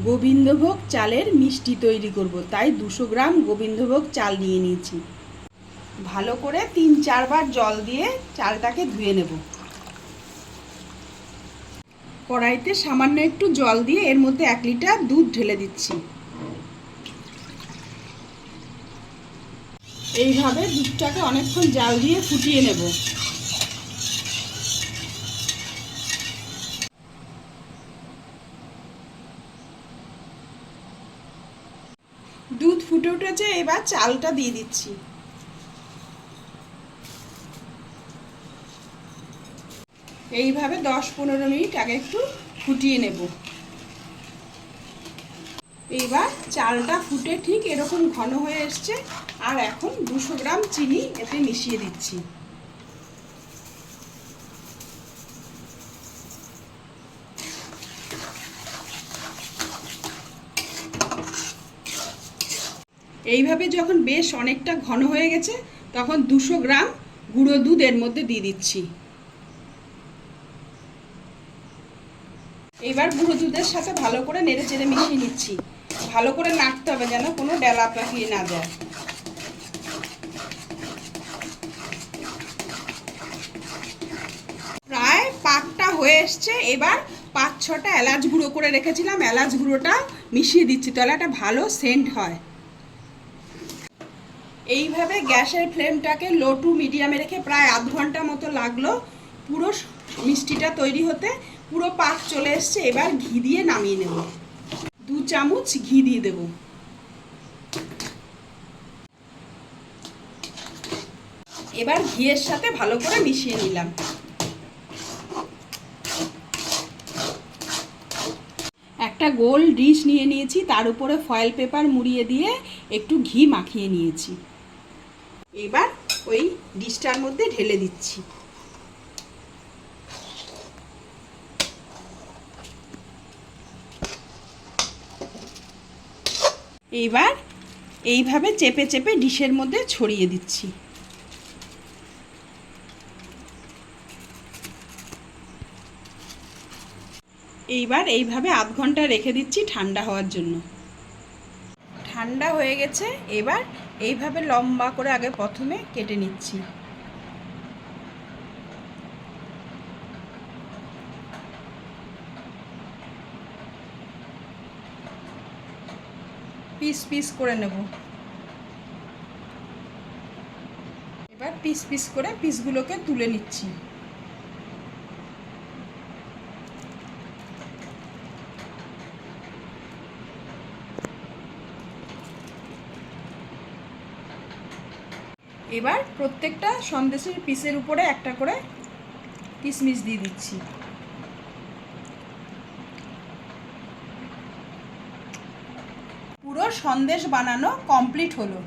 গোবিন্দভোগ চালের মিষ্টি তৈরি করব, তাই 200 গ্রাম গোবিন্দভোগ চাল নিয়ে নিয়েছি। ভালো করে 3-4 বার জল দিয়ে চালটাকে ধুয়ে নেব। কড়াইতে সামান্য একটু জল দিয়ে এর মধ্যে 1 লিটার দুধ ঢেলে দিচ্ছি। এইভাবে দুধটাকে অনেকক্ষণ জাল দিয়ে ফুটিয়ে নেব। দুধ ফুটে উঠেছে, এবার চালটা দিয়ে দিচ্ছি। এইভাবে 10-15 মিনিট আগে একটু ফুটিয়ে নেব। এইবার চালটা ফুটে ঠিক এরকম ঘন হয়ে এসছে, আর এখন 200 গ্রাম চিনি এতে মিশিয়ে দিচ্ছি। এইভাবে যখন বেশ অনেকটা ঘন হয়ে গেছে, তখন 200 গ্রাম গুঁড়ো দুধ এর মধ্যে দিয়ে দিচ্ছি। এবার গুঁড়ো দুধের সাথে ভালো করে নেড়ে চেড়ে মিশিয়ে নিচ্ছি। ভালো করে নাড়তে হবে যেন কোনো ডেলা পাকিয়ে না যায়। প্রায় পাকটা হয়ে এসছে। এবার 5-6টা এলাচ গুঁড়ো করে রেখেছিলাম, এলাচ গুঁড়োটা মিশিয়ে দিচ্ছি, তাহলে একটা ভালো সেন্ট হয়। এইভাবে গ্যাসের ফ্লেমটাকে লো টু মিডিয়ামে রেখে প্রায় আধ ঘন্টা মতো লাগলো পুরো মিষ্টিটা তৈরি হতে। পুরো পাক চলে এসছে। এবার ঘি দিয়ে নামিয়ে নেব। 2 চামচ ঘি দিয়ে দেব। এবার ঘিয়ের সাথে ভালো করে মিশিয়ে নিলাম। একটা গোল ডিশ নিয়ে নিয়েছি, তার উপরে ফয়েল পেপার মুড়িয়ে দিয়ে একটু ঘি মাখিয়ে নিয়েছি। এবার ওই ডিশটার মধ্যে ঢেলে দিচ্ছি। এইবার এইভাবে চেপে চেপে ডিশের মধ্যে ছড়িয়ে দিচ্ছি। এইবার এইভাবে আধ ঘন্টা রেখে দিচ্ছি ঠান্ডা হওয়ার জন্য। ঠান্ডা হয়ে গেছে। এবার এইভাবে লম্বা করে আগে প্রথমে কেটে নিচ্ছি। পিস পিস করে নেব। এবার পিস পিস করে পিসগুলোকে তুলে নিচ্ছি। এবার প্রত্যেকটা সন্দেশের পিসের উপরে একটা করে কিশমিশ দিয়ে দিচ্ছি। পুরো সন্দেশ বানানো কমপ্লিট হলো।